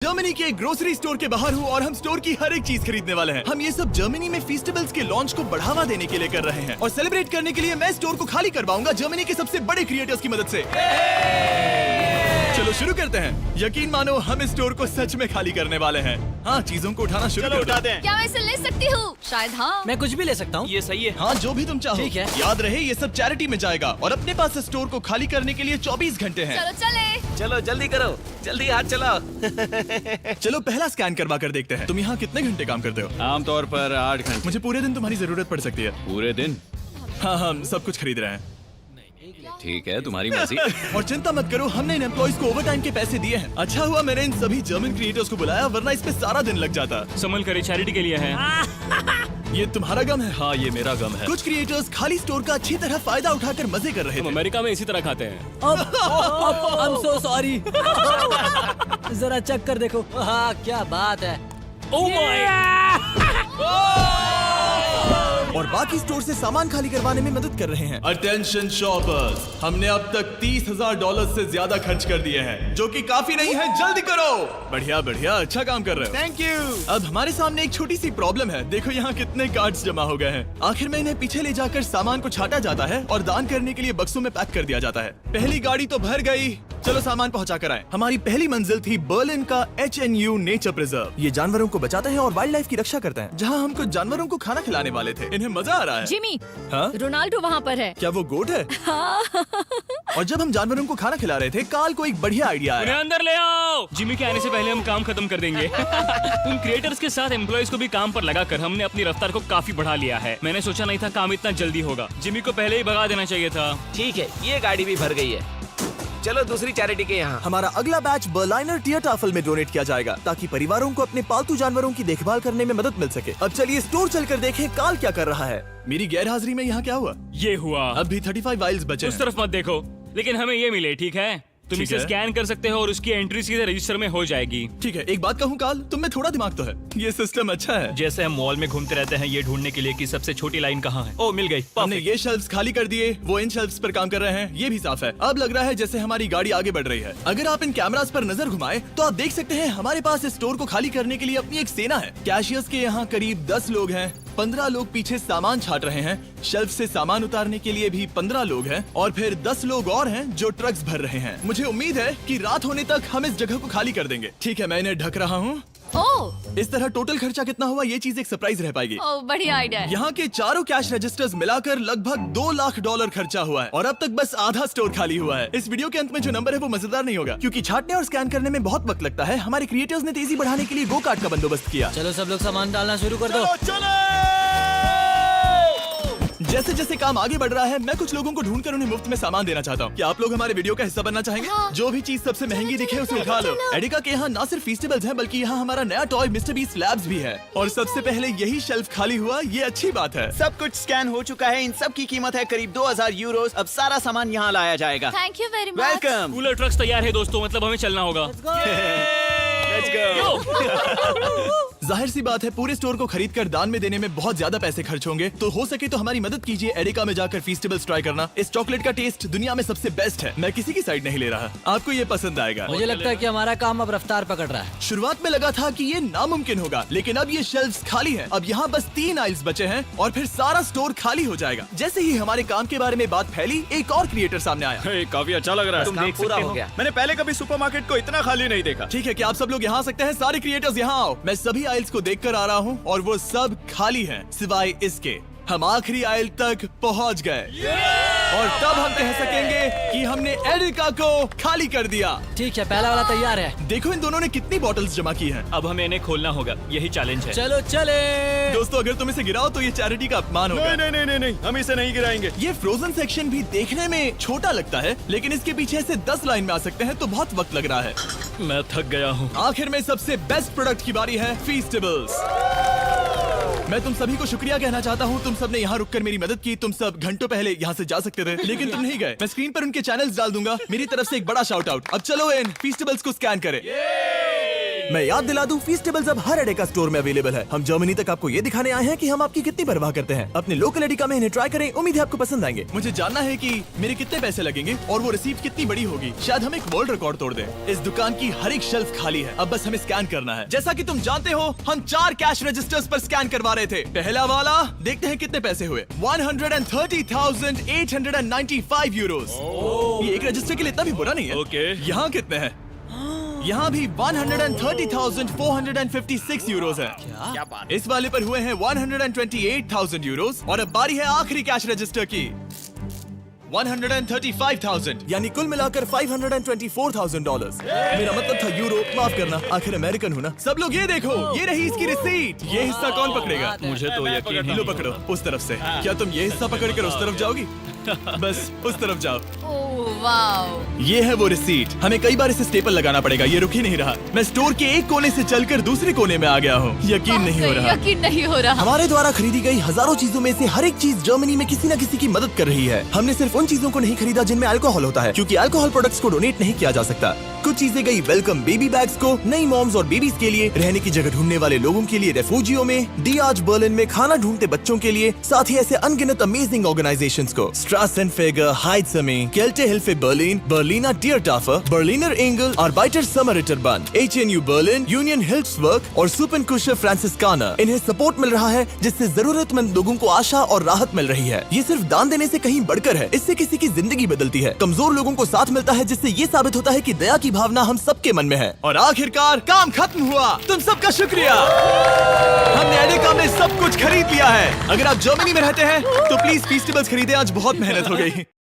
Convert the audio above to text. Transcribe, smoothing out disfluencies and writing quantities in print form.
Germany के एक grocery store के बाहर हूँ और हम स्टोर की हर एक चीज खरीदने वाले हैं। हम ये सब जर्मनी में फेस्टिवल्स के लॉन्च को बढ़ावा देने के लिए कर रहे हैं और सेलिब्रेट करने के लिए मैं स्टोर को खाली करवाऊंगा जर्मनी के सबसे बड़े क्रिएटर्स की मदद से। चलो शुरू करते हैं। यकीन मानो हम इस स्टोर को सच में खाली करने वाले हैं। हाँ, चीजों को उठाना शुरू कर दो। क्या मैं इसे ले सकती हूँ? शायद हाँ। मैं कुछ भी ले सकता हूँ। ये सही है। हाँ, जो भी तुम चाहो। ठीक है। याद रहे ये सब चैरिटी में जाएगा और अपने पास इस स्टोर को खाली करने के लिए 24 घंटे हैं। चलो चले। चलो जल्दी करो, जल्दी हाथ चलाओ। चलो पहला स्कैन करवा कर देखते हैं। तुम यहाँ कितने घंटे काम करते हो? आमतौर पर 8 घंटे। मुझे पूरे दिन तुम्हारी जरूरत पड़ सकती है। पूरे दिन? हाँ, हम सब कुछ खरीद रहे हैं। ठीक है, तुम्हारी मर्जी। और चिंता मत करो, हमने इन एम्प्लॉइज को ओवर टाइम के पैसे दिए हैं। अच्छा हुआ मैंने इन सभी जर्मन क्रिएटर्स को बुलाया, वरना इस पे सारा दिन लग जाता। संभल कर चैरिटी के लिए है। ये तुम्हारा गम है? हाँ, ये मेरा गम है। कुछ क्रिएटर्स खाली स्टोर का अच्छी तरह फायदा उठाकर मजे कर रहे हम थे। अमेरिका में इसी तरह खाते हैं। I'm so sorry। जरा चेक कर देखो। हाँ, क्या बात है। और बाकी स्टोर से सामान खाली करवाने में मदद कर रहे हैं। अटेंशन शॉपर्स, हमने अब तक $30,000 से ज्यादा खर्च कर दिए हैं, जो कि काफी नहीं है। जल्दी करो। बढ़िया बढ़िया, अच्छा काम कर रहे हो। Thank you. अब हमारे सामने एक छोटी सी प्रॉब्लम है। देखो यहाँ कितने कार्ड्स जमा हो गए हैं। आखिर में इन्हें पीछे ले जाकर सामान को छाटा जाता है और दान करने के लिए बक्सों में पैक कर दिया जाता है। पहली गाड़ी तो भर गई, चलो सामान पहुंचा कर आए। हमारी पहली मंजिल थी बर्लिन का HNU नेचर प्रिजर्व। ये जानवरों को बचाते हैं और वाइल्ड लाइफ की रक्षा करते हैं। जहाँ हम कुछ जानवरों को खाना खिलाने वाले थे। इन्हें मजा आ रहा है। जिमी, हाँ? रोनाल्डो वहाँ पर है। क्या वो गोट है? और जब हम जानवरों को खाना खिला रहे थे, काल को एक बढ़िया आइडिया उन्हें आया। अंदर ले आओ। जिमी के आने से पहले हम काम खत्म कर देंगे। उन क्रिएटर्स के साथ एम्प्लॉइज को भी काम पर लगाकर हमने अपनी रफ्तार को काफी बढ़ा लिया है। मैंने सोचा नहीं था काम इतना जल्दी होगा। जिमी को पहले ही भगा देना चाहिए था। ठीक है, ये गाड़ी भी भर गई है। चलो दूसरी चैरिटी के यहाँ। हमारा अगला बैच बर्लिनर टियरटाफल में डोनेट किया जाएगा, ताकि परिवारों को अपने पालतू जानवरों की देखभाल करने में मदद मिल सके। अब चलिए स्टोर चलकर देखें काल क्या कर रहा है। मेरी गैर हाजिरी में यहाँ क्या हुआ? ये हुआ। अब भी 35 वाइल्स बचे उस हैं। तरफ मत देखो, लेकिन हमें ये मिले। ठीक है, तुम ठीक इसे है। स्कैन कर सकते हो और उसकी एंट्री सीधे रजिस्टर में हो जाएगी। ठीक है, एक बात कहूँ काल, तुम में थोड़ा दिमाग तो है। ये सिस्टम अच्छा है। जैसे हम मॉल में घूमते रहते हैं ये ढूंढने के लिए कि सबसे छोटी लाइन कहाँ है। ओ, मिल गई। हमने ये शेल्फ्स खाली कर दिए, वो इन शेल्फ्स पर काम कर रहे हैं। ये भी साफ है। अब लग रहा है जैसे हमारी गाड़ी आगे बढ़ रही है। अगर आप इन कैमरास पर नजर घुमाएं, तो आप देख सकते हैं हमारे पास इस स्टोर को खाली करने के लिए अपनी एक सेना है। कैशियर्स के यहाँ करीब 10 लोग हैं। 15 लोग पीछे सामान छाट रहे हैं। शेल्फ से सामान उतारने के लिए भी 15 लोग हैं और फिर 10 लोग और हैं जो ट्रक्स भर रहे हैं। मुझे उम्मीद है कि रात होने तक हम इस जगह को खाली कर देंगे। ठीक है, मैं इन्हें ढक रहा हूँ। ओह, इस तरह टोटल खर्चा कितना हुआ, ये चीज एक सरप्राइज रह पाएगी। ओह, बढ़िया आइडिया है। यहाँ के चारों कैश रजिस्टर्स मिलाकर लगभग $2 लाख खर्चा हुआ है और अब तक बस आधा स्टोर खाली हुआ है। इस वीडियो के अंत में जो नंबर है वो मजेदार नहीं होगा, क्योंकि छाटने और स्कैन करने में बहुत वक्त लगता है। हमारे क्रिएटर्स ने तेजी बढ़ाने के लिए गो कार्ट का बंदोबस्त किया। चलो सब लोग सामान डालना शुरू कर दो। जैसे जैसे काम आगे बढ़ रहा है, मैं कुछ लोगों को ढूंढकर उन्हें मुफ्त में सामान देना चाहता हूँ। क्या आप लोग हमारे वीडियो का हिस्सा बनना चाहेंगे? हाँ। जो भी चीज सबसे महंगी दिखे उसे उठा लो। एडिका के यहाँ न सिर्फ फेस्टिवल्स हैं, बल्कि यहाँ हमारा नया टॉय मिस्टर बीस्ट लैब्स भी है। और सबसे पहले यही शेल्फ खाली हुआ, ये अच्छी बात है। सब कुछ स्कैन हो चुका है। इन सब की कीमत है करीब 2000 यूरोस। अब सारा सामान यहाँ लाया जाएगा। Thank you very much. Welcome. Cooler trucks तैयार है दोस्तों, मतलब हमें चलना होगा। Let's go. जाहिर सी बात है, पूरे स्टोर को खरीद कर दान में देने में बहुत ज्यादा पैसे खर्च होंगे, तो हो सके तो हमारी मदद कीजिए एडिका में जाकर फेस्टिवल्स ट्राई करना। इस चॉकलेट का टेस्ट दुनिया में सबसे बेस्ट है। मैं किसी की साइड नहीं ले रहा, आपको ये पसंद आएगा। मुझे लगता है कि हमारा काम अब रफ्तार पकड़ रहा है। शुरुआत में लगा था कि ये नामुमकिन होगा, लेकिन अब ये शेल्फ्स खाली हैं। अब यहाँ बस 3 आइल्स बचे हैं और फिर सारा स्टोर खाली हो जाएगा। जैसे ही हमारे काम के बारे में बात फैली, एक और क्रिएटर सामने आया। हे, काफी अच्छा लग रहा है। तुम देख पूरा हो गया। मैंने पहले कभी सुपरमार्केट को इतना खाली नहीं देखा। ठीक है, क्या आप सब लोग यहाँ आ सकते हैं? सारे क्रिएटर्स यहाँ आओ। मैं सभी आइल्स को देखकर आ रहा हूँ और वो सब खाली हैं, सिवाय इसके। हम आखिरी आइल तक पहुँच गए और तब हम कह सकेंगे कि हमने एडिका को खाली कर दिया। ठीक है, पहला वाला तैयार है। देखो इन दोनों ने कितनी बॉटल्स जमा की हैं। अब हमें इन्हें खोलना होगा, यही चैलेंज है। चलो चले। दोस्तों, अगर तुम इसे गिराओ तो ये चैरिटी का अपमान होगा। नहीं, हम इसे नहीं गिराएंगे। ये फ्रोजन सेक्शन भी देखने में छोटा लगता है, लेकिन इसके पीछे से 10 लाइन में आ सकते हैं, तो बहुत वक्त लग रहा है। मैं थक गया हूँ। आखिर में सबसे बेस्ट प्रोडक्ट की बारी है, फेस्टिवल्स। मैं तुम सभी को शुक्रिया कहना चाहता हूँ। तुम सब ने यहाँ रुककर मेरी मदद की। तुम सब घंटों पहले यहाँ से जा सकते थे, लेकिन तुम नहीं गए। मैं स्क्रीन पर उनके चैनल्स डाल दूंगा। मेरी तरफ से एक बड़ा शाउट आउट। अब चलो इन फेस्टिवल्स को स्कैन करें। मैं याद दिला दूं, फीस्टेबल्स अब हर एडेका स्टोर में अवेलेबल है। हम जर्मनी तक आपको ये दिखाने आए हैं कि हम आपकी कितनी परवाह करते हैं। अपने लोकल एडेका में इन्हें ट्राई करें, उम्मीद है आपको पसंद आएंगे। मुझे जानना है कि मेरे कितने पैसे लगेंगे और वो रिसीप्ट कितनी बड़ी होगी। शायद हम एक वर्ल्ड रिकॉर्ड तोड़ दें। इस दुकान की हर एक शेल्फ खाली है, अब बस हमें स्कैन करना है। जैसा कि तुम जानते हो, हम 4 कैश रजिस्टर्स पर स्कैन करवा रहे थे। पहला वाला, देखते हैं कितने पैसे हुए। 130,895 यूरोस। ये एक रजिस्टर के लिए इतना भी बुरा नहीं है। ओके। यहाँ कितने हैं? यहाँ भी 130,456 यूरोस है। क्या बात। इस वाले पर हुए हैं 128,000 यूरोस। और अब बारी है आखिरी कैश रजिस्टर की, 135,000, यानी कुल मिलाकर $524,000। मेरा मतलब था यूरो, माफ करना, आखिर अमेरिकन हूँ ना। सब लोग ये देखो, ये रही इसकी रिसीट। ये हिस्सा कौन पकड़ेगा? मुझे तो यकीन लो नहीं। पकड़ो उस तरफ से। क्या तुम ये हिस्सा पकड़ कर उस तरफ जाओगी? बस उस तरफ जाओ। Oh wow. ये है वो रिसीट। हमें कई बार इसे स्टेपल लगाना पड़ेगा, ये रुक ही नहीं रहा। मैं स्टोर के एक कोने से चलकर दूसरे कोने में आ गया हूँ। यकीन नहीं हो रहा। यकीन नहीं हो रहा। हमारे द्वारा खरीदी गई हजारों चीजों में से हर एक चीज जर्मनी में किसी न किसी की मदद कर रही है। हमने सिर्फ उन चीजों को नहीं खरीदा जिनमें अल्कोहल होता है, क्योंकि अल्कोहल प्रोडक्ट्स को डोनेट नहीं किया जा सकता। कुछ चीजें गई वेलकम बेबी बैग्स को, नई मॉम्स और बेबीज के लिए, रहने की जगह ढूंढने वाले लोगों के लिए रेफ्यूजियों में, डीआज बर्लिन में खाना ढूंढते बच्चों के लिए, साथ ही ऐसे अनगिनत अमेजिंग ऑर्गेनाइजेशंस को, स्ट्रासेनफेगर, हाइट्समे, केल्टे हिल्फे बर्लिन, बर्लिनर डियरटाफर, बर्लिनर एंगल, आर्बाइटर समरिटरबंद, HNU बर्लिन, यूनियन हिल्फ्सबर्ग और सुपनकुशर फ्रांसिस्काना। इन्हें सपोर्ट मिल रहा है, जिससे जरूरतमंद लोगों को आशा और राहत मिल रही है। ये सिर्फ दान देने से कहीं बढ़कर है, इससे किसी की जिंदगी बदलती है। कमजोर लोगों को साथ मिलता है, जिससे ये साबित होता है कि दया की भावना हम सबके मन में है। और आखिरकार काम खत्म हुआ। तुम सबका शुक्रिया। हमने एडेका में सब कुछ खरीद लिया है। अगर आप जर्मनी में रहते हैं तो प्लीज फीस्टेबल्स खरीदें, आज बहुत मेहनत हो गई।